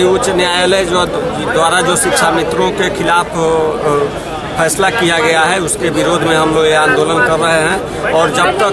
माननीय उच्च न्यायालय द्वारा जो शिक्षा मित्रों के खिलाफ फैसला किया गया है उसके विरोध में हम लोग ये आंदोलन कर रहे हैं। और जब तक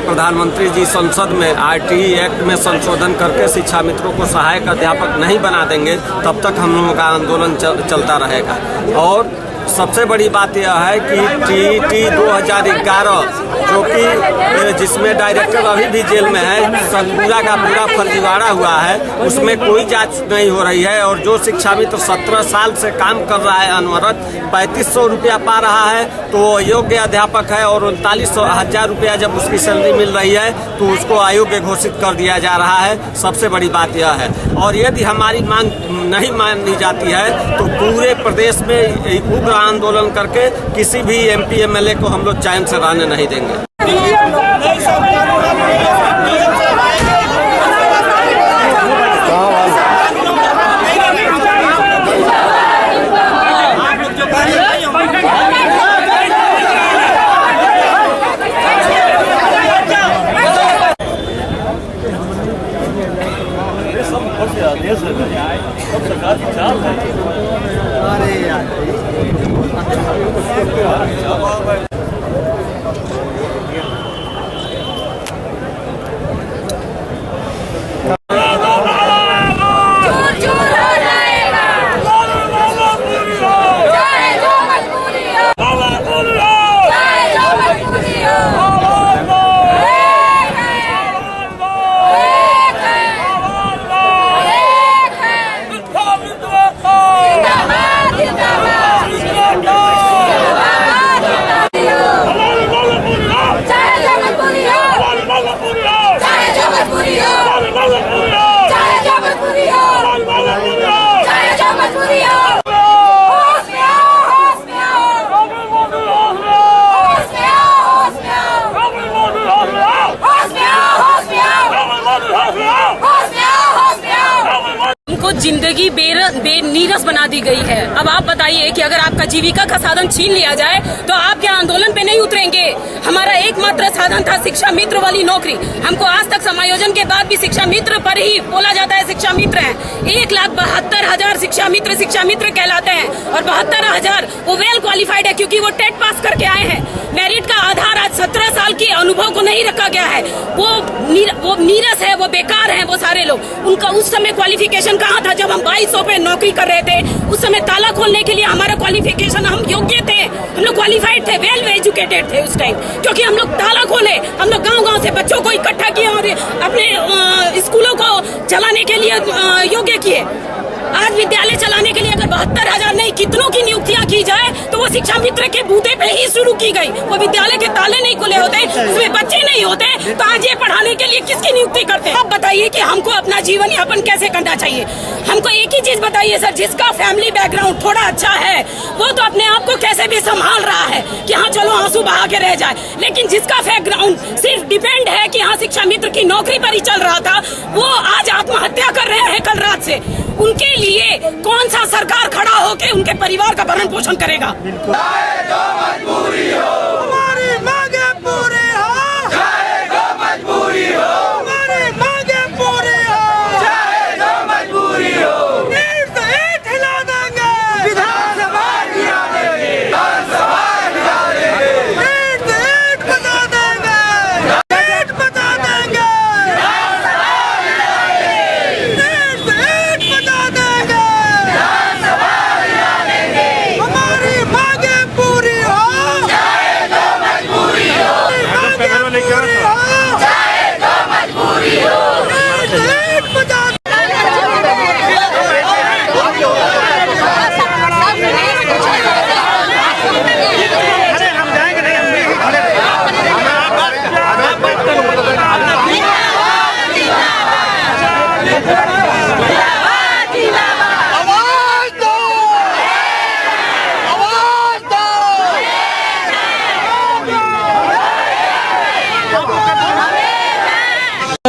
प्रधानमंत्री जी संसद में आरटीई एक्ट में संशोधन करके शिक्षा मित्रों को सहायक अध्यापक नहीं बना देंगे तब तक हम लोगों का आंदोलन चलता रहेगा। और सबसे बड़ी बात यह है कि टीईटी 2011 जो कि जिसमें डायरेक्टर अभी भी जेल में है, पूरा का पूरा फर्जीवाड़ा हुआ है, उसमें कोई जांच नहीं हो रही है। और जो शिक्षा मित्र 17 साल से काम कर रहा है अनवरत 3500 रुपया पा रहा है तो वो अयोग्य अध्यापक है। और 39,000 रुपया जब उसकी सैलरी मिल रही है तो उसको अयोग्य घोषित कर दिया जा रहा है। सबसे बड़ी बात यह है। और यदि हमारी मांग नहीं मानी जाती है तो पूरे प्रदेश में उग्र आंदोलन करके किसी भी एमपी एमएलए को हम लोग चैन से रहने नहीं देंगे। जिंदगी बेनीरस बना दी गई है। अब आप बताइए कि अगर आपका जीविका का साधन छीन लिया जाए तो आप क्या आंदोलन पे नहीं उतरेंगे? हमारा एकमात्र साधन था शिक्षा मित्र वाली नौकरी। हमको आज तक समायोजन के बाद भी शिक्षा मित्र पर ही बोला जाता है शिक्षा मित्र हैं। 1,72,000 शिक्षा मित्र कहलाते हैं और 72,000 वो वेल क्वालिफाइड है क्योंकि वो टेट पास करके आए हैं। मेरिट का आधार आज 17 साल के अनुभव को नहीं रखा गया है। वो नीरस है, वो बेकार है वो सारे लोग। उनका उस समय क्वालिफिकेशन कहाँ था जब हम 2200 पे नौकरी कर रहे थे? उस समय ताला खोलने के लिए हमारा क्वालिफिकेशन, हम योग्य थे, हम लोग क्वालिफाइड थे, वेल एजुकेटेड थे उस टाइम, क्योंकि हम लोग ताला खोले। हम लोग गांव-गांव से बच्चों को इकट्ठा किए और अपने स्कूलों को चलाने के लिए योग्य किए। आज विद्यालय चलाने के लिए अगर 72,000 नहीं कितनों की नियुक्तियां की जाए तो वो शिक्षा मित्र के बूते पे ही शुरू की गई। वो विद्यालय के ताले नहीं खुले होते, उसमें बच्चे नहीं होते तो आज ये पढ़ाने के लिए किसकी नियुक्ति करते हैं? आप बताइए कि हमको अपना जीवन यापन कैसे करना चाहिए? हमको एक ही चीज बताइए सर, जिसका फैमिली बैकग्राउंड थोड़ा अच्छा है वो तो अपने आप को कैसे भी संभाल रहा है कि हाँ चलो आंसू बहा के रह जाए, लेकिन जिसका बैकग्राउंड सिर्फ डिपेंड है कि हाँ शिक्षा मित्र की नौकरी पर ही चल रहा था, वो आज आत्महत्या कर रहे हैं कल रात से। उनके लिए कौन सा सरकार खड़ा होकर उनके परिवार का भरण पोषण करेगा?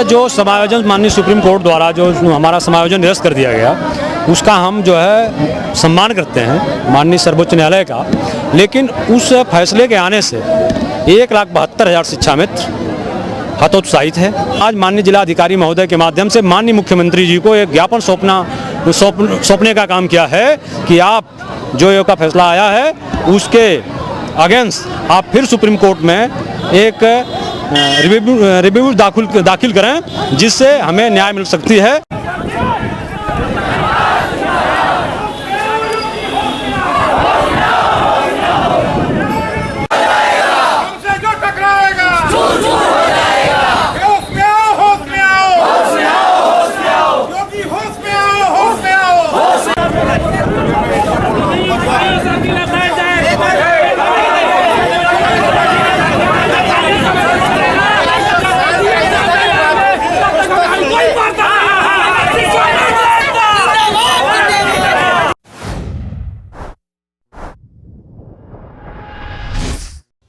जो समायोजन माननीय सुप्रीम कोर्ट द्वारा जो हमारा समायोजन निरस्त कर दिया गया उसका हम जो है सम्मान करते हैं माननीय सर्वोच्च न्यायालय का। लेकिन उस फैसले के आने से 1,72,000 शिक्षा मित्र हतोत्साहित है। आज माननीय जिला अधिकारी महोदय के माध्यम से माननीय मुख्यमंत्री जी को एक ज्ञापन सौंपने का काम किया है कि आप जो ये का फैसला आया है उसके अगेंस्ट आप फिर सुप्रीम कोर्ट में एक रिव्यू दाखिल करें, जिससे हमें न्याय मिल सकती है।